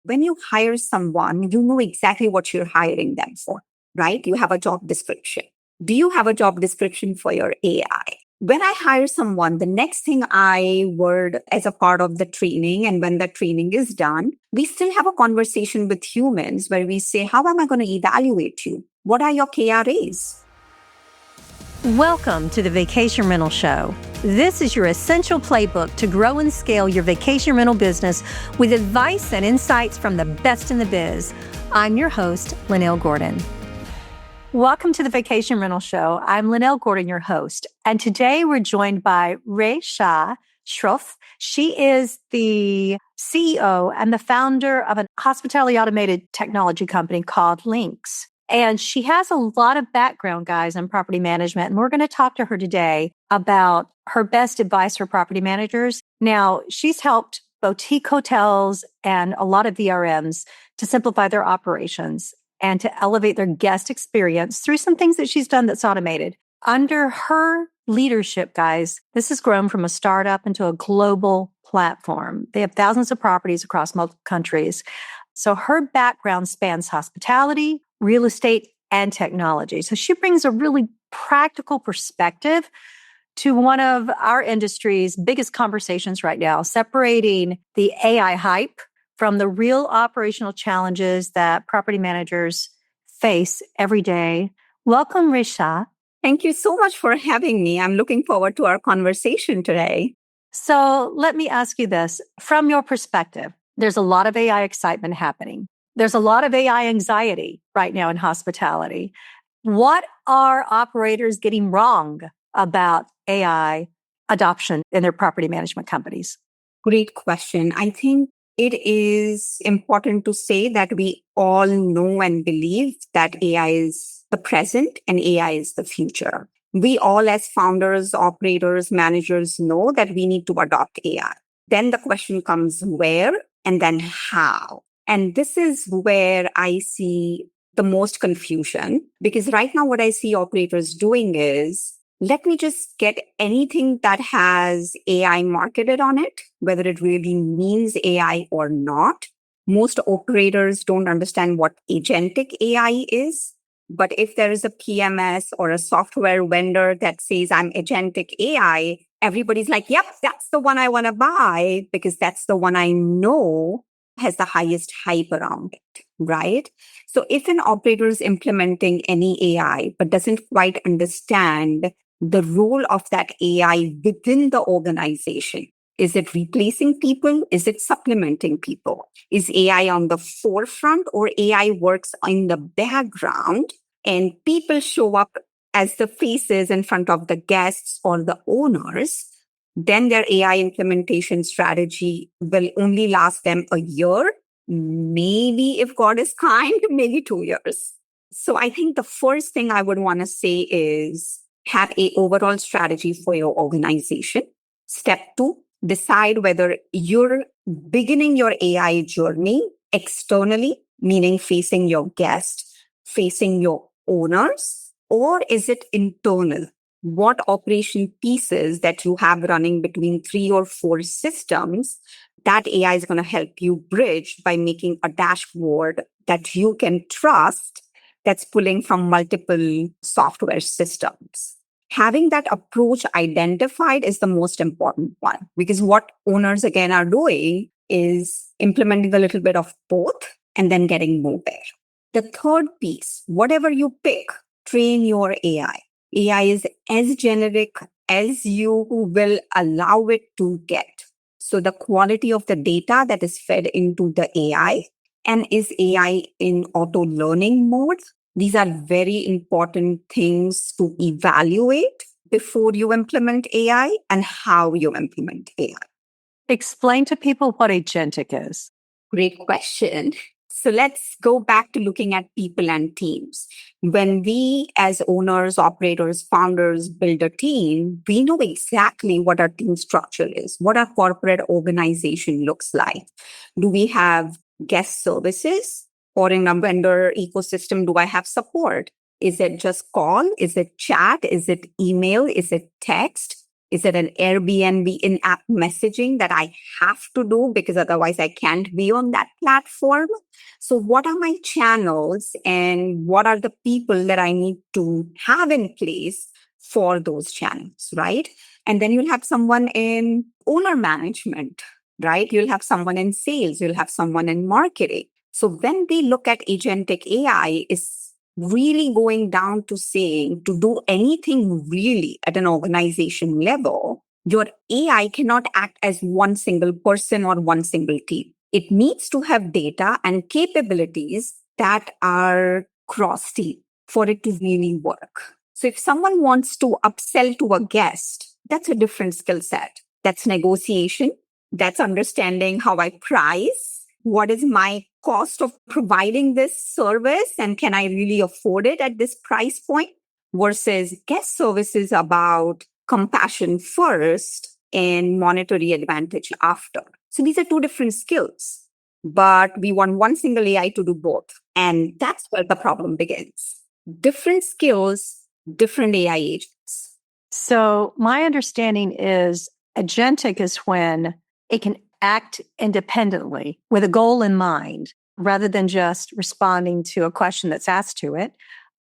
When you hire someone, you know exactly what you're hiring them for, right? You have a job description. Do you have a job description for your AI? When I hire someone, the next thing I word as a part of the training, and when the training is done, we still have a conversation with humans where we say, how am I going to evaluate you? What are your KRAs? Welcome to the Vacation Rental Show. This is your essential playbook to grow and scale your vacation rental business with advice and insights from the best in the biz. I'm your host, Linnell Gordon. Welcome to the Vacation Rental Show. I'm Linnell Gordon, your host. And today we're joined by Resha Shroff. She is the CEO and the founder of a hospitality automated technology company called Lynx. And she has a lot of background, guys, in property management. And we're going to talk to her today about her best advice for property managers. Now, she's helped boutique hotels and a lot of VRMs to simplify their operations and to elevate their guest experience through some things that she's done that's automated. Under her leadership, guys, this has grown from a startup into a global platform. They have thousands of properties across multiple countries. So her background spans hospitality, real estate, and technology. So she brings a really practical perspective to one of our industry's biggest conversations right now, separating the AI hype from the real operational challenges that property managers face every day. Welcome, Resha. Thank you so much for having me. I'm looking forward to our conversation today. So let me ask you this. From your perspective, there's a lot of AI excitement happening. There's a lot of AI anxiety right now in hospitality. What are operators getting wrong about AI adoption in their property management companies? Great question. I think it is important to say that we all know and believe that AI is the present and AI is the future. We all, as founders, operators, managers, know that we need to adopt AI. Then the question comes where and then how. And this is where I see the most confusion, because right now what I see operators doing is, let me just get anything that has AI marketed on it, whether it really means AI or not. Most operators don't understand what agentic AI is. But if there is a PMS or a software vendor that says I'm agentic AI, everybody's like, yep, that's the one I want to buy because that's the one I know has the highest hype around it, right? So if an operator is implementing any AI but doesn't quite understand the role of that AI within the organization, is it replacing people? Is it supplementing people? Is AI on the forefront or AI works in the background and people show up as the faces in front of the guests or the owners? Then their AI implementation strategy will only last them a year, maybe if God is kind, maybe 2 years. So I think the first thing I would want to say is have an overall strategy for your organization. Step 2, decide whether you're beginning your AI journey externally, meaning facing your guests, facing your owners, or is it internal? What operation pieces that you have running between 3 or 4 systems that AI is going to help you bridge by making a dashboard that you can trust that's pulling from multiple software systems. Having that approach identified is the most important one, because what owners again are doing is implementing a little bit of both and then getting more there. The third piece, whatever you pick, train your AI. AI is as generic as you will allow it to get. So the quality of the data that is fed into the AI, and is AI in auto learning mode? These are very important things to evaluate before you implement AI and how you implement AI. Explain to people what agentic is. Great question. So let's go back to looking at people and teams. When we as owners, operators, founders build a team, we know exactly what our team structure is, what our corporate organization looks like. Do we have guest services? Or in a vendor ecosystem, do I have support? Is it just call? Is it chat? Is it email? Is it text? Is it an Airbnb in-app messaging that I have to do because otherwise I can't be on that platform? So what are my channels and what are the people that I need to have in place for those channels, right? And then you'll have someone in owner management, right? You'll have someone in sales, you'll have someone in marketing. So when we look at agentic AI, is really going down to saying to do anything really at an organization level, your AI cannot act as one single person or one single team. It needs to have data and capabilities that are cross team for it to really work. So if someone wants to upsell to a guest, that's a different skill set. That's negotiation. That's understanding how I price. What is my cost of providing this service? And can I really afford it at this price point? Versus guest services about compassion first and monetary advantage after. So these are two different skills, but we want one single AI to do both. And that's where the problem begins. Different skills, different AI agents. So my understanding is agentic is when it can act independently with a goal in mind rather than just responding to a question that's asked to it.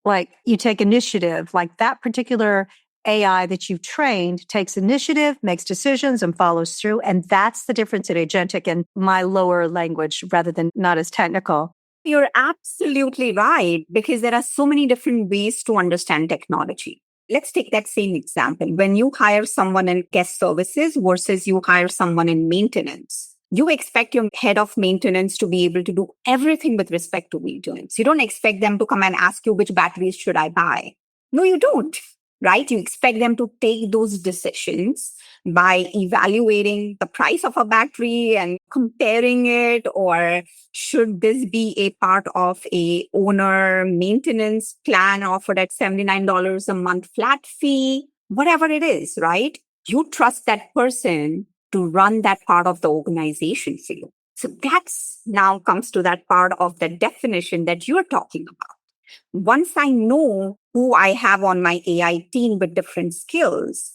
Like you take initiative, like that particular AI that you've trained takes initiative, makes decisions, and follows through. And that's the difference in agentic and my lower language rather than not as technical. You're absolutely right, because there are so many different ways to understand technology. Let's take that same example. When you hire someone in guest services versus you hire someone in maintenance, you expect your head of maintenance to be able to do everything with respect to maintenance. You don't expect them to come and ask you which batteries should I buy. No, you don't, right? You expect them to take those decisions by evaluating the price of a battery and comparing it, or should this be a part of a owner maintenance plan offered at $79 a month flat fee, whatever it is, right? You trust that person to run that part of the organization for you. So that's now comes to that part of the definition that you're talking about. Once I know who I have on my AI team with different skills,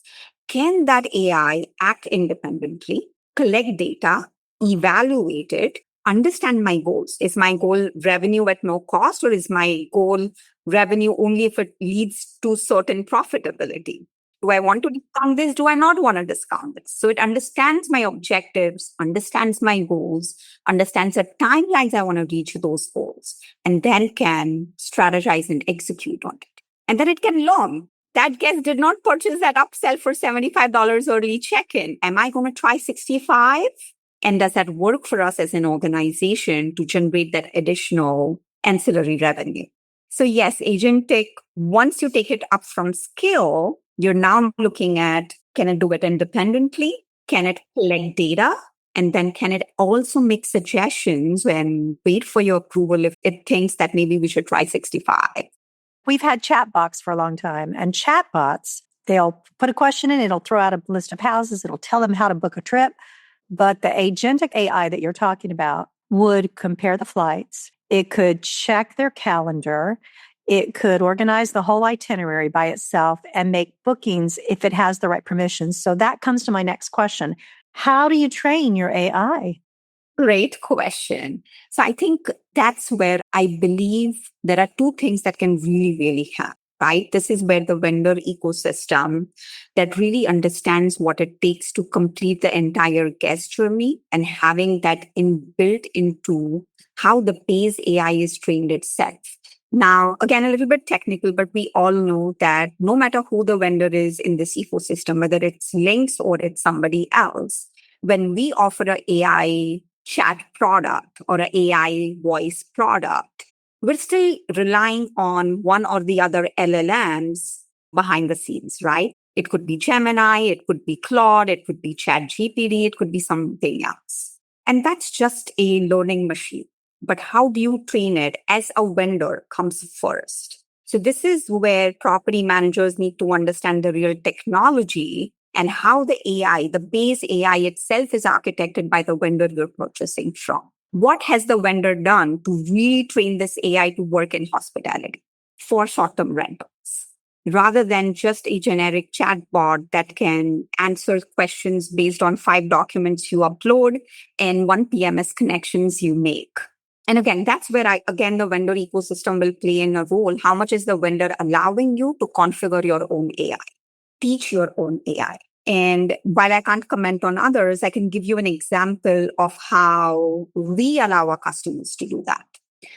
can that AI act independently, collect data, evaluate it, understand my goals? Is my goal revenue at no cost, or is my goal revenue only if it leads to certain profitability? Do I want to discount this? Do I not want to discount this? So it understands my objectives, understands my goals, understands the timelines I want to reach those goals, and then can strategize and execute on it. And then it can learn. That guest did not purchase that upsell for $75 early check-in. Am I going to try 65? And does that work for us as an organization to generate that additional ancillary revenue? So yes, agentic, once you take it up from skill, you're now looking at, can it do it independently? Can it collect data? And then can it also make suggestions and wait for your approval if it thinks that maybe we should try 65? We've had chatbots for a long time, and chatbots, they'll put a question in, it'll throw out a list of houses, it'll tell them how to book a trip. But the agentic AI that you're talking about would compare the flights. It could check their calendar. It could organize the whole itinerary by itself and make bookings if it has the right permissions. So that comes to my next question. How do you train your AI? Great question. So I think that's where I believe there are two things that can really, really help, right? This is where the vendor ecosystem that really understands what it takes to complete the entire guest journey and having that inbuilt into how the base AI is trained itself. Now, again, a little bit technical, but we all know that no matter who the vendor is in this ecosystem, whether it's Lynx or it's somebody else, when we offer an AI chat product or an AI voice product, we're still relying on one or the other LLMs behind the scenes, right? It could be Gemini, it could be Claude, it could be ChatGPT, it could be something else. And that's just a learning machine. But how do you train it as a vendor comes first. So this is where property managers need to understand the real technology and how the AI, the base AI itself is architected by the vendor you're purchasing from. What has the vendor done to really train this AI to work in hospitality for short-term rentals? rather than just a generic chatbot that can answer questions based on 5 documents you upload and 1 PMS connections you make. And again, that's where the vendor ecosystem will play in a role. How much is the vendor allowing you to configure your own AI, teach your own AI? And while I can't comment on others, I can give you an example of how we allow our customers to do that.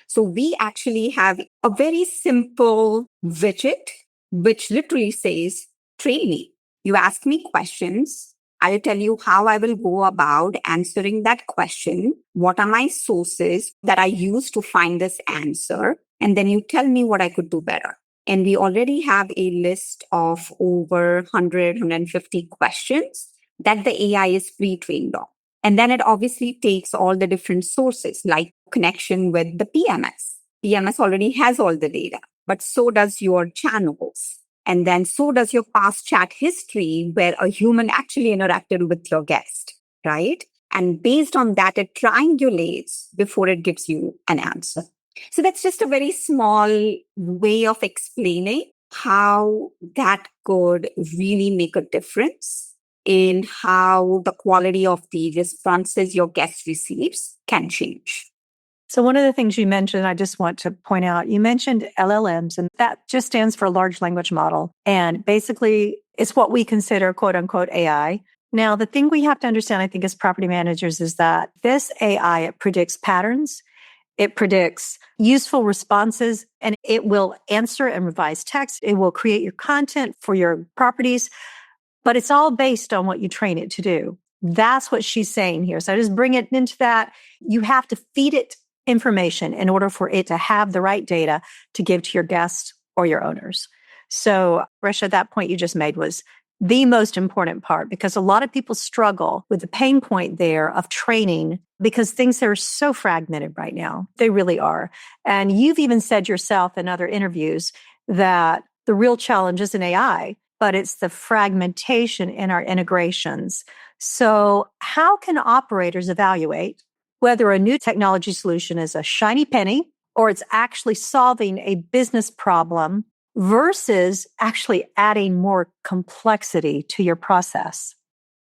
So we actually have a very simple widget, which literally says, train me. You ask me questions. I'll tell you how I will go about answering that question. What are my sources that I use to find this answer? And then you tell me what I could do better. And we already have a list of over 100, 150 questions that the AI is pre-trained on. And then it obviously takes all the different sources like connection with the PMS. PMS already has all the data, but so does your channels. And then so does your past chat history where a human actually interacted with your guest, right? And based on that, it triangulates before it gives you an answer. So that's just a very small way of explaining how that could really make a difference in how the quality of the responses your guest receives can change. So one of the things you mentioned, I just want to point out, you mentioned LLMs, and that just stands for large language model. And basically, it's what we consider quote unquote AI. Now, the thing we have to understand, I think, as property managers is that this AI, it predicts patterns. It predicts useful responses, and it will answer and revise text. It will create your content for your properties, but it's all based on what you train it to do. That's what she's saying here. So I just bring it into that. You have to feed it information in order for it to have the right data to give to your guests or your owners. So, Resha, that point you just made was the most important part, because a lot of people struggle with the pain point there of training because things are so fragmented right now. They really are. And you've even said yourself in other interviews that the real challenge isn't AI, but it's the fragmentation in our integrations. So how can operators evaluate whether a new technology solution is a shiny penny or it's actually solving a business problem versus actually adding more complexity to your process?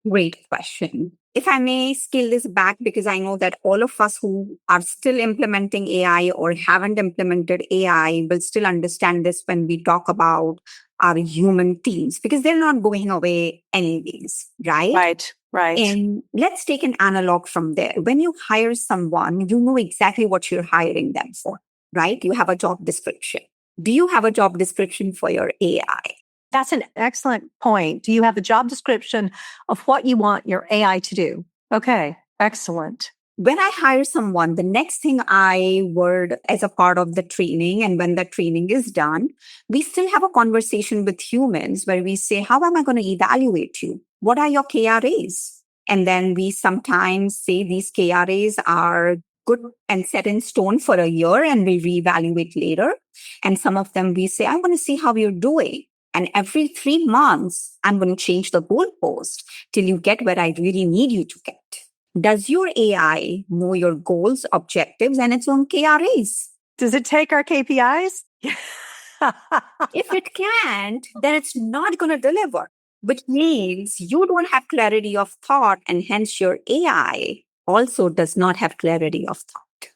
Great question. If I may scale this back, because I know that all of us who are still implementing AI or haven't implemented AI will still understand this when we talk about our human teams, because they're not going away anyways, right? Right. And let's take an analog from there. When you hire someone, you know exactly what you're hiring them for, right? You have a job description. Do you have a job description for your AI? That's an excellent point. Do you have the job description of what you want your AI to do? Okay, excellent. When I hire someone, the next thing I would, as a part of the training, and when the training is done, we still have a conversation with humans where we say, how am I going to evaluate you? What are your KRAs? And then we sometimes say these KRAs are good and set in stone for a year and we reevaluate later. And some of them we say, I want to see how you're doing. And every 3 months, I'm going to change the goalpost till you get where I really need you to get. Does your AI know your goals, objectives, and its own KRAs? Does it take our KPIs? If it can't, then it's not going to deliver, which means you don't have clarity of thought, and hence your AI also does not have clarity of thought.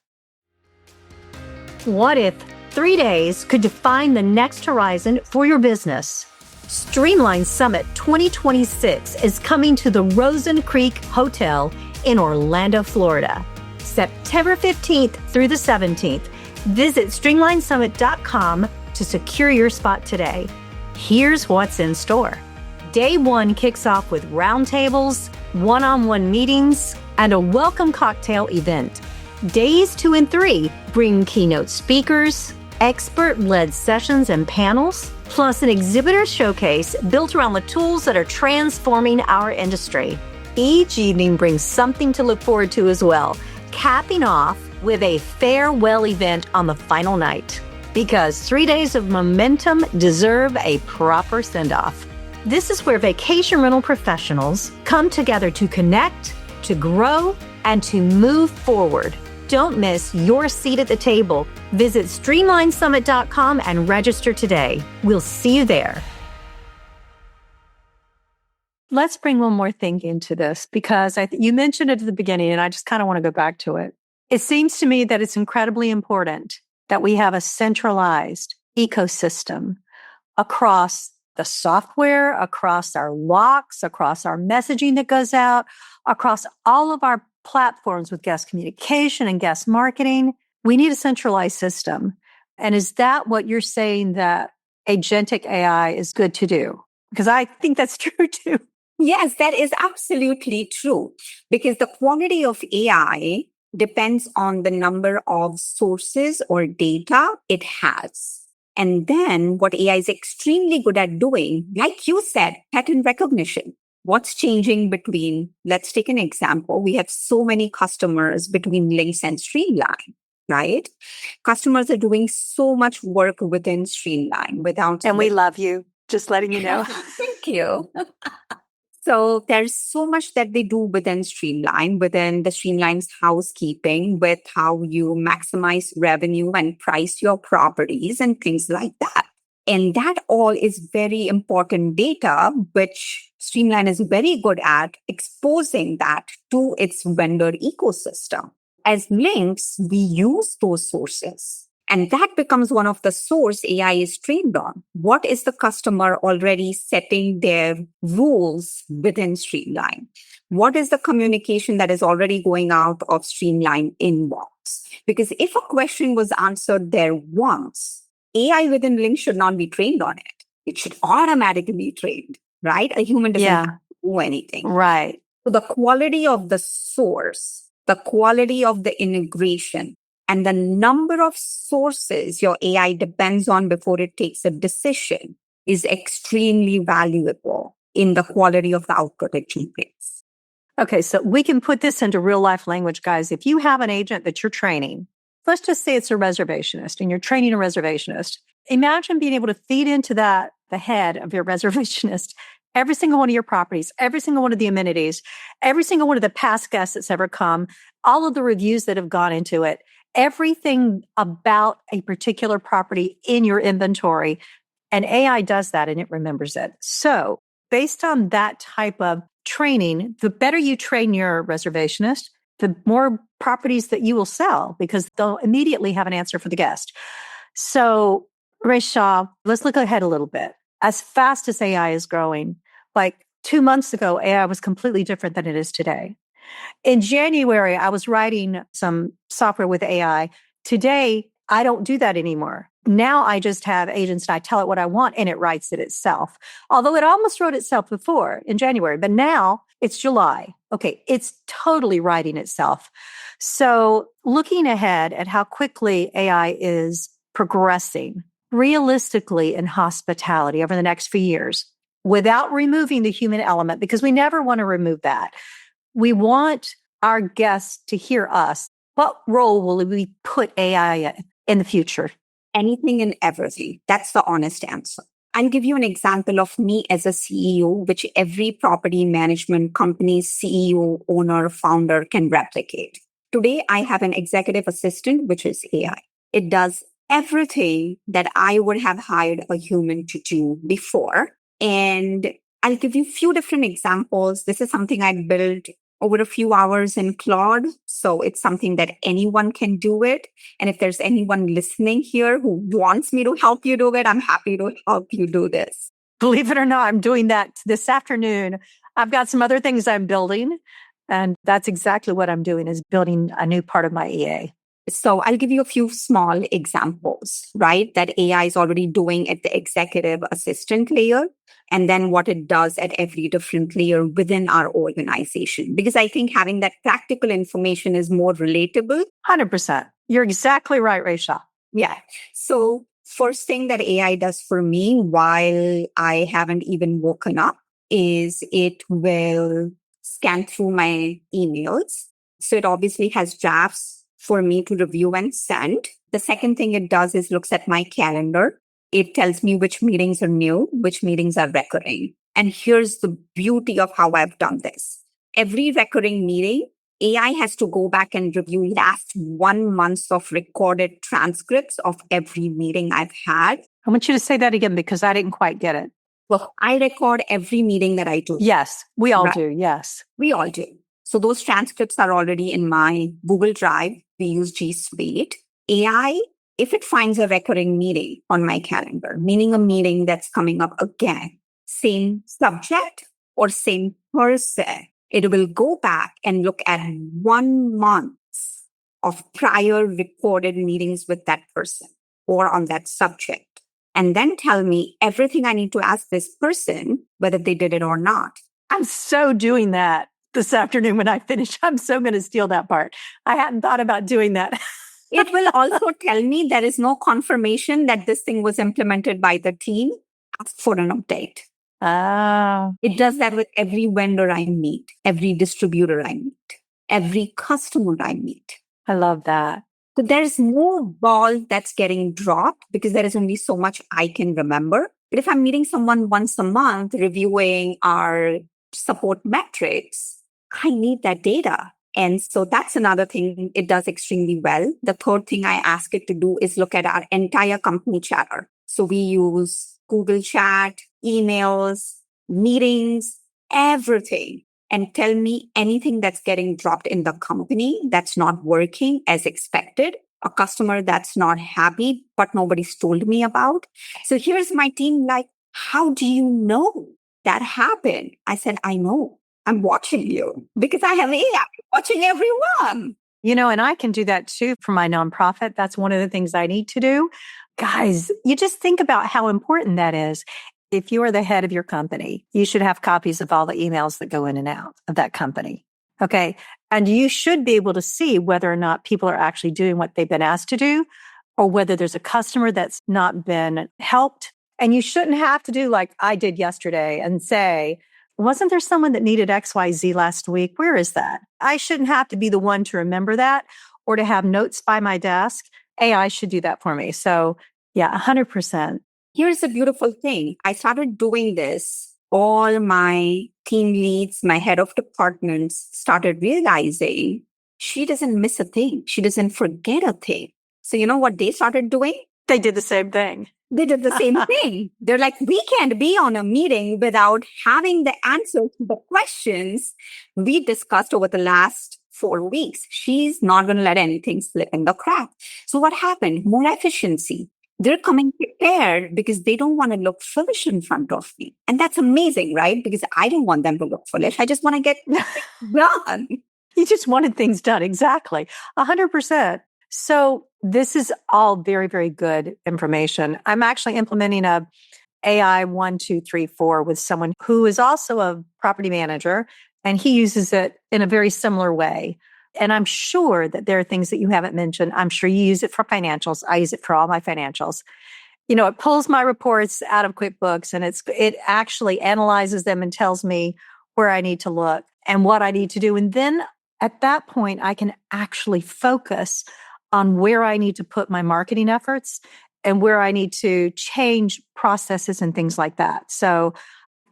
What if 3 days could define the next horizon for your business? Streamline Summit 2026 is coming to the Rosen Creek Hotel in Orlando, Florida, September 15th through the 17th. Visit streamlinesummit.com to secure your spot today. Here's what's in store. Day 1 kicks off with roundtables, one-on-one meetings, and a welcome cocktail event. Days 2 and 3 bring keynote speakers, expert-led sessions and panels, plus an exhibitor showcase built around the tools that are transforming our industry. Each evening brings something to look forward to as well, capping off with a farewell event on the final night. Because 3 days of momentum deserve a proper send-off. This is where vacation rental professionals come together to connect, to grow, and to move forward. Don't miss your seat at the table. Visit streamlinesummit.com and register today. We'll see you there. Let's bring one more thing into this because you mentioned it at the beginning and I just kind of want to go back to it. It seems to me that it's incredibly important that we have a centralized ecosystem across the software, across our locks, across our messaging that goes out, across all of our platforms with guest communication and guest marketing. We need a centralized system. And is that what you're saying that agentic AI is good to do? Because I think that's true too. Yes, that is absolutely true. Because the quality of AI depends on the number of sources or data it has. And then what AI is extremely good at doing, like you said, pattern recognition. What's changing between, let's take an example. We have so many customers between Lynx and Streamline, right? Customers are doing so much work within Streamline without. And we love you, just letting you know. Thank you. So there's so much that they do within Streamline, within the Streamline's housekeeping with how you maximize revenue and price your properties and things like that. And that all is very important data, which Streamline is very good at exposing that to its vendor ecosystem. As Lynx, we use those sources. And that becomes one of the source AI is trained on. What is the customer already setting their rules within Streamline? What is the communication that is already going out of Streamline inbox? Because if a question was answered there once, AI within Link should not be trained on it. It should automatically be trained, right? A human doesn't have to do anything. Right. So the quality of the source, the quality of the integration, and the number of sources your AI depends on before it takes a decision is extremely valuable in the quality of the output it generates. Okay, so we can put this into real life language, guys. If you have an agent that you're training, let's just say it's a reservationist and you're training a reservationist. Imagine being able to feed into that, the head of your reservationist, every single one of your properties, every single one of the amenities, every single one of the past guests that's ever come, all of the reviews that have gone into it, everything about a particular property in your inventory. And AI does that and it remembers it. So based on that type of training, the better you train your reservationist, the more properties that you will sell because they'll immediately have an answer for the guest. So Resha, let's look ahead a little bit. As fast as AI is growing, like 2 months ago, AI was completely different than it is today. In January, I was writing some software with AI. Today, I don't do that anymore. Now I just have agents and I tell it what I want and it writes it itself. Although it almost wrote itself before in January, but now it's July. Okay, it's totally writing itself. So looking ahead at how quickly AI is progressing realistically in hospitality over the next few years without removing the human element, because we never want to remove that. We want our guests to hear us. What role will we put AI in the future? Anything and everything. That's the honest answer. I'll give you an example of me as a CEO, which every property management company's CEO, owner, founder can replicate. Today, I have an executive assistant, which is AI. It does everything that I would have hired a human to do before. And I'll give you a few different examples. This is something I built over a few hours in Claude. So it's something that anyone can do it. And if there's anyone listening here who wants me to help you do it, I'm happy to help you do this. Believe it or not, I'm doing that this afternoon. I've got some other things I'm building. And that's exactly what I'm doing is building a new part of my EA. So I'll give you a few small examples, right? That AI is already doing at the executive assistant layer, and then what it does at every different layer within our organization. Because I think having that practical information is more relatable. 100%. You're exactly right, Resha. Yeah. So first thing that AI does for me while I haven't even woken up is it will scan through my emails. So it obviously has drafts for me to review and send. The second thing it does is looks at my calendar. It tells me which meetings are new, which meetings are recurring. And here's the beauty of how I've done this. Every recurring meeting, AI has to go back and review last 1 month of recorded transcripts of every meeting I've had. I want you to say that again because I didn't quite get it. Well, I record every meeting that I do. Yes, we all Right. do. Yes. We all do. So those transcripts are already in my Google Drive. We use G Suite. AI, if it finds a recurring meeting on my calendar, meaning a meeting that's coming up again, same subject or same person, it will go back and look at 1 month of prior recorded meetings with that person or on that subject, and then tell me everything I need to ask this person, whether they did it or not. I'm so doing that this afternoon when I finish. I'm so going to steal that part. I hadn't thought about doing that. It will also tell me there is no confirmation that this thing was implemented by the team. Ask for an update. Oh, It does that with every vendor I meet, every distributor I meet, every customer I meet. I love that. So there's no ball that's getting dropped because there is only so much I can remember. But if I'm meeting someone once a month, reviewing our support metrics, I need that data. And so that's another thing it does extremely well. The third thing I ask it to do is look at our entire company chatter. So we use Google Chat, emails, meetings, everything, and tell me anything that's getting dropped in the company that's not working as expected, a customer that's not happy, but nobody's told me about. So here's my team like, how do you know that happened? I said, I know. I'm watching you because I have AI watching everyone. And I can do that too for my nonprofit. That's one of the things I need to do. Guys, you just think about how important that is. If you are the head of your company, you should have copies of all the emails that go in and out of that company. Okay. And you should be able to see whether or not people are actually doing what they've been asked to do, or whether there's a customer that's not been helped. And you shouldn't have to do like I did yesterday and say, wasn't there someone that needed XYZ last week? Where is that? I shouldn't have to be the one to remember that or to have notes by my desk. AI should do that for me. So yeah, 100%. Here's a beautiful thing. I started doing this. All my team leads, my head of departments started realizing she doesn't miss a thing. She doesn't forget a thing. So you know what they started doing? They did the same thing. They did the same thing. They're like, we can't be on a meeting without having the answers to the questions we discussed over the last 4 weeks. She's not going to let anything slip in the crack. So what happened? More efficiency. They're coming prepared because they don't want to look foolish in front of me. And that's amazing, right? Because I don't want them to look foolish. I just want to get done. You just wanted things done. Exactly. 100%. So this is all very, very good information. I'm actually implementing a AI 1, 2, 3, 4 with someone who is also a property manager, and he uses it in a very similar way. And I'm sure that there are things that you haven't mentioned. I'm sure you use it for financials. I use it for all my financials. It pulls my reports out of QuickBooks and it actually analyzes them and tells me where I need to look and what I need to do. And then at that point, I can actually focus on where I need to put my marketing efforts and where I need to change processes and things like that. So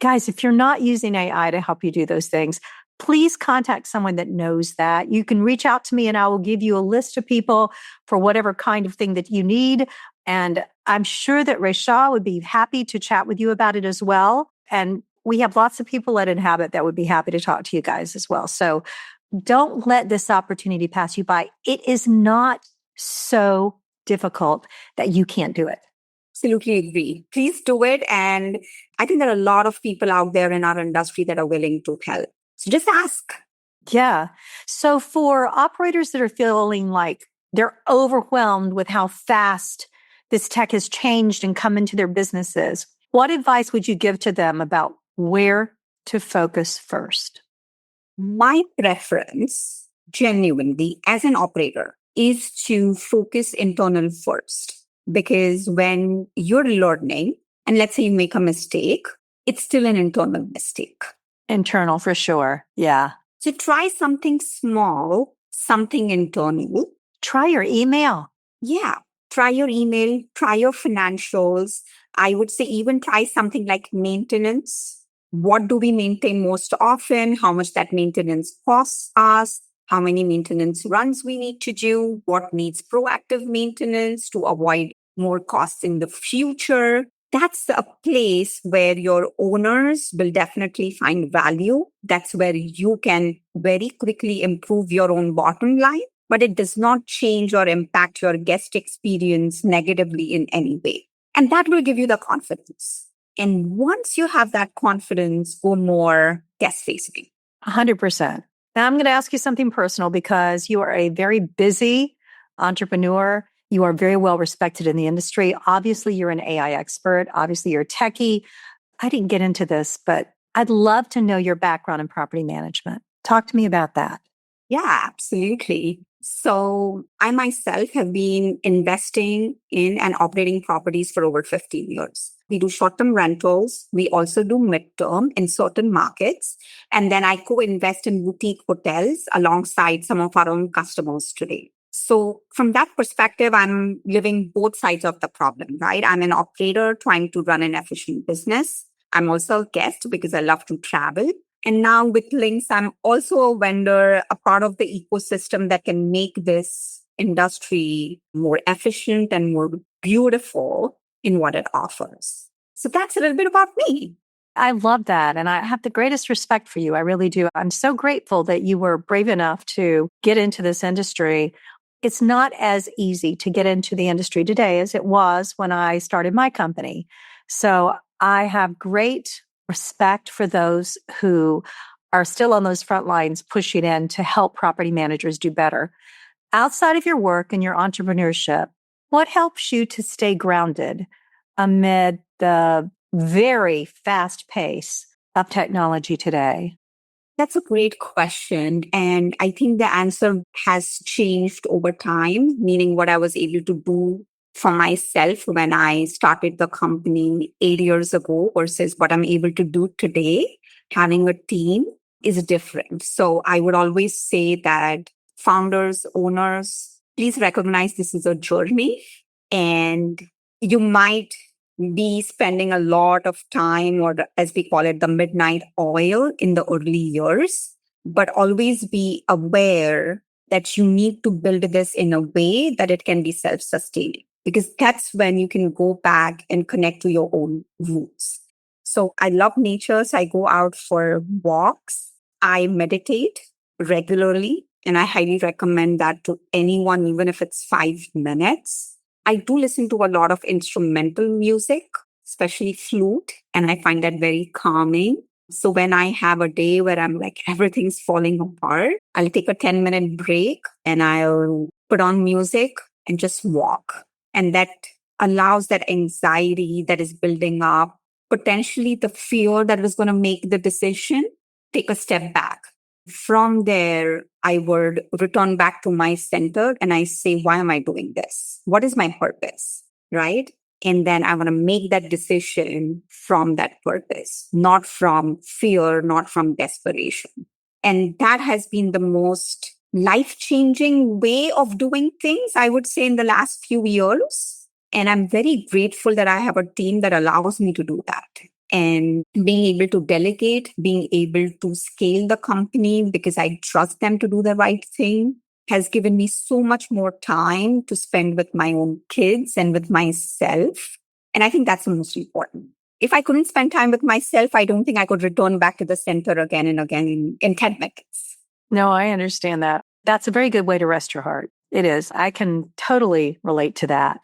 guys, if you're not using AI to help you do those things, please contact someone that knows that. You can reach out to me and I will give you a list of people for whatever kind of thing that you need. And I'm sure that Resha would be happy to chat with you about it as well. And we have lots of people at Inhabit that would be happy to talk to you guys as well. So don't let this opportunity pass you by. It is not so difficult that you can't do it. Absolutely agree. Please do it. And I think there are a lot of people out there in our industry that are willing to help. So just ask. Yeah. So for operators that are feeling like they're overwhelmed with how fast this tech has changed and come into their businesses, what advice would you give to them about where to focus first? My preference, genuinely, as an operator, is to focus internal first. Because when you're learning, and let's say you make a mistake, it's still an internal mistake. Internal for sure. Yeah. So try something small, something internal. Try your email. Yeah. Try your email, try your financials. I would say even try something like maintenance. What do we maintain most often? How much that maintenance costs us? how many maintenance runs we need to do, what needs proactive maintenance to avoid more costs in the future. That's a place where your owners will definitely find value. That's where you can very quickly improve your own bottom line, but it does not change or impact your guest experience negatively in any way. And that will give you the confidence. And once you have that confidence, go more guest facing. 100%. Now, I'm going to ask you something personal because you are a very busy entrepreneur. You are very well respected in the industry. Obviously, you're an AI expert. Obviously, you're a techie. I didn't get into this, but I'd love to know your background in property management. Talk to me about that. Yeah, absolutely. So I myself have been investing in and operating properties for over 15 years. We do short-term rentals. We also do mid-term in certain markets. And then I co-invest in boutique hotels alongside some of our own customers today. So from that perspective, I'm living both sides of the problem, right? I'm an operator trying to run an efficient business. I'm also a guest because I love to travel. And now with Lynx, I'm also a vendor, a part of the ecosystem that can make this industry more efficient and more beautiful in what it offers. So that's a little bit about me. I love that. And I have the greatest respect for you. I really do. I'm so grateful that you were brave enough to get into this industry. It's not as easy to get into the industry today as it was when I started my company. So I have great respect for those who are still on those front lines pushing in to help property managers do better. Outside of your work and your entrepreneurship, what helps you to stay grounded amid the very fast pace of technology today? That's a great question. And I think the answer has changed over time, meaning what I was able to do for myself when I started the company 8 years ago versus what I'm able to do today. Having a team is different. So I would always say that founders, owners, please recognize this is a journey and you might be spending a lot of time, or as we call it, the midnight oil in the early years, but always be aware that you need to build this in a way that it can be self-sustaining, because that's when you can go back and connect to your own roots. So I love nature. So I go out for walks. I meditate regularly, and I highly recommend that to anyone, even if it's 5 minutes. I do listen to a lot of instrumental music, especially flute, and I find that very calming. So when I have a day where I'm like, everything's falling apart, I'll take a 10-minute break and I'll put on music and just walk. And that allows that anxiety that is building up, potentially the fear that was going to make the decision, take a step back. From there, I would return back to my center and I say, why am I doing this? What is my purpose? Right? And then I want to make that decision from that purpose, not from fear, not from desperation. And that has been the most life-changing way of doing things, I would say, in the last few years. And I'm very grateful that I have a team that allows me to do that. And being able to delegate, being able to scale the company because I trust them to do the right thing has given me so much more time to spend with my own kids and with myself. And I think that's the most important. If I couldn't spend time with myself, I don't think I could return back to the center again and again in 10 minutes. No, I understand that. That's a very good way to rest your heart. It is. I can totally relate to that.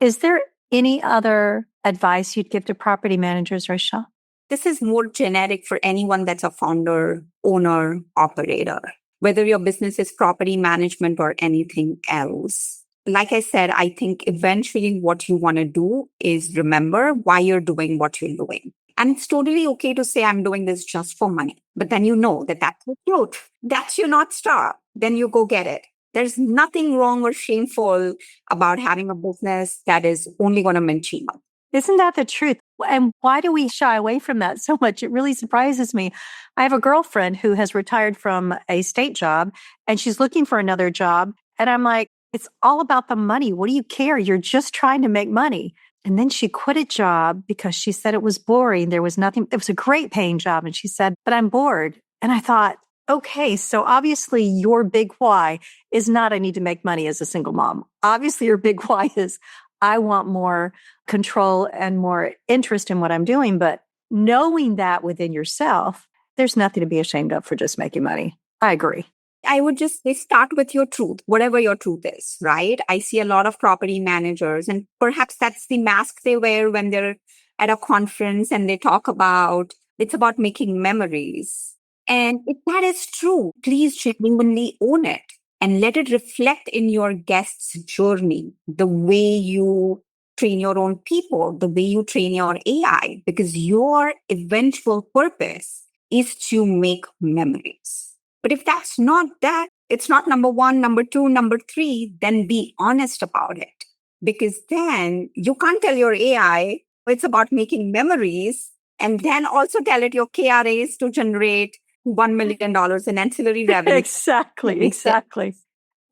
Is there any other advice you'd give to property managers, Resha? This is more generic for anyone that's a founder, owner, operator, whether your business is property management or anything else. Like I said, I think eventually what you want to do is remember why you're doing what you're doing. And it's totally okay to say, I'm doing this just for money. But then you know that that's the truth. That's your North Star. Then you go get it. There's nothing wrong or shameful about having a business that is only going to mint you up. Isn't that the truth? And why do we shy away from that so much? It really surprises me. I have a girlfriend who has retired from a state job and she's looking for another job. And I'm like, it's all about the money. What do you care? You're just trying to make money. And then she quit a job because she said it was boring. There was nothing. It was a great paying job. And she said, but I'm bored. And I thought, Okay, so obviously your big why is not I need to make money as a single mom. Obviously your big why is I want more control and more interest in what I'm doing. But knowing that within yourself, there's nothing to be ashamed of for just making money. I agree. I would just say start with your truth, whatever your truth is, right? I see a lot of property managers, and perhaps that's the mask they wear when they're at a conference and they talk about it's about making memories. And if that is true, please genuinely own it and let it reflect in your guest's journey, the way you train your own people, the way you train your AI, because your eventual purpose is to make memories. But if that's not that, it's not number one, number two, number three, then be honest about it. Because then you can't tell your AI it's about making memories and then also tell it your KRAs to generate $1 million in ancillary revenue. Exactly.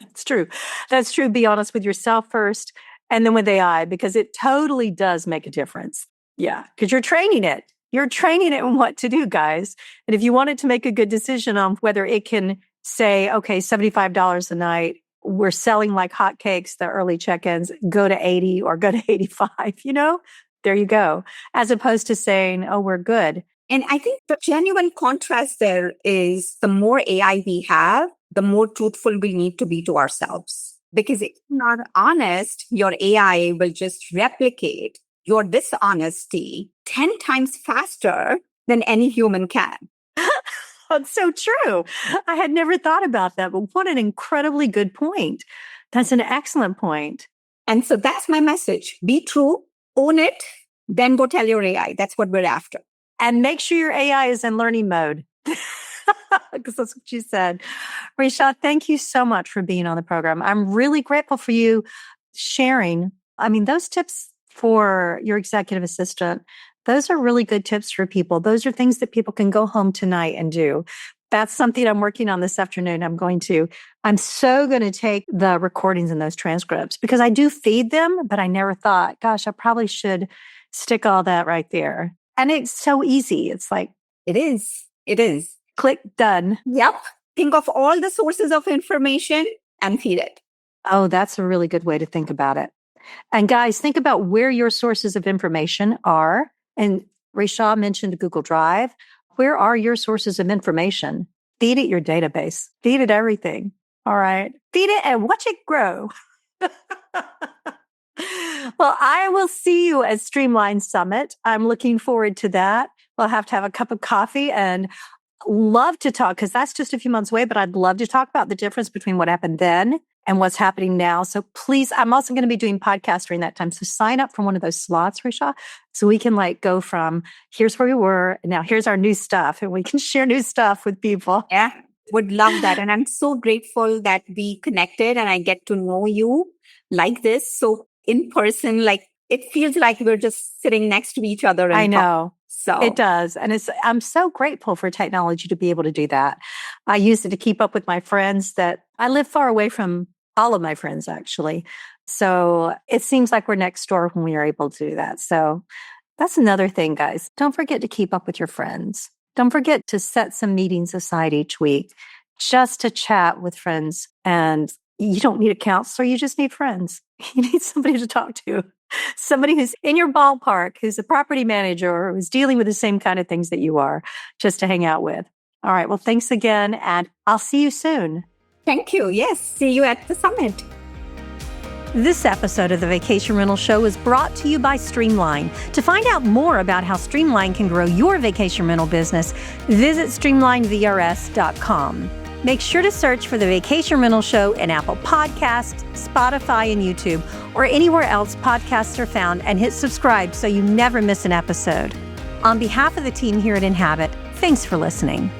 That's true. That's true. Be honest with yourself first and then with AI, because it totally does make a difference. Yeah, because you're training it. You're training it on what to do, guys. And if you want it to make a good decision on whether it can say, okay, $75 a night, we're selling like hotcakes, the early check-ins, go to 80 or go to 85, there you go. As opposed to saying, oh, we're good. And I think the genuine contrast there is the more AI we have, the more truthful we need to be to ourselves. Because if you're not honest, your AI will just replicate your dishonesty 10 times faster than any human can. That's so true. I had never thought about that, but what an incredibly good point. That's an excellent point. And so that's my message. Be true, own it, then go tell your AI. That's what we're after. And make sure your AI is in learning mode. Because that's what you said. Resha, thank you so much for being on the program. I'm really grateful for you sharing. I mean, those tips for your executive assistant, those are really good tips for people. Those are things that people can go home tonight and do. That's something I'm working on this afternoon. I'm so going to take the recordings and those transcripts because I do feed them, but I never thought, gosh, I probably should stick all that right there. And it's so easy. It's like, It is. Click done. Yep. Think of all the sources of information and feed it. Oh, that's a really good way to think about it. And guys, think about where your sources of information are. And Resha mentioned Google Drive. Where are your sources of information? Feed it your database. Feed it everything. All right. Feed it and watch it grow. Well, I will see you at Streamline Summit. I'm looking forward to that. We'll have to have a cup of coffee and love to talk because that's just a few months away, but I'd love to talk about the difference between what happened then and what's happening now. So please, I'm also going to be doing podcasts during that time. So sign up for one of those slots, Resha, so we can go from here's where we were and now here's our new stuff and we can share new stuff with people. Yeah, would love that. And I'm so grateful that we connected and I get to know you like this. So in person, it feels like we're just sitting next to each other. I know. So it does. And I'm so grateful for technology to be able to do that. I use it to keep up with my friends that I live far away from all of my friends, actually. So it seems like we're next door when we are able to do that. So that's another thing, guys. Don't forget to keep up with your friends. Don't forget to set some meetings aside each week just to chat with friends. And you don't need a counselor. You just need friends. You need somebody to talk to. Somebody who's in your ballpark, who's a property manager or who's dealing with the same kind of things that you are, just to hang out with. All right. Well, thanks again. And I'll see you soon. Thank you. Yes. See you at the summit. This episode of the Vacation Rental Show is brought to you by Streamline. To find out more about how Streamline can grow your vacation rental business, visit streamlinevrs.com. Make sure to search for the Vacation Rental Show in Apple Podcasts, Spotify, and YouTube, or anywhere else podcasts are found, and hit subscribe so you never miss an episode. On behalf of the team here at Inhabit, thanks for listening.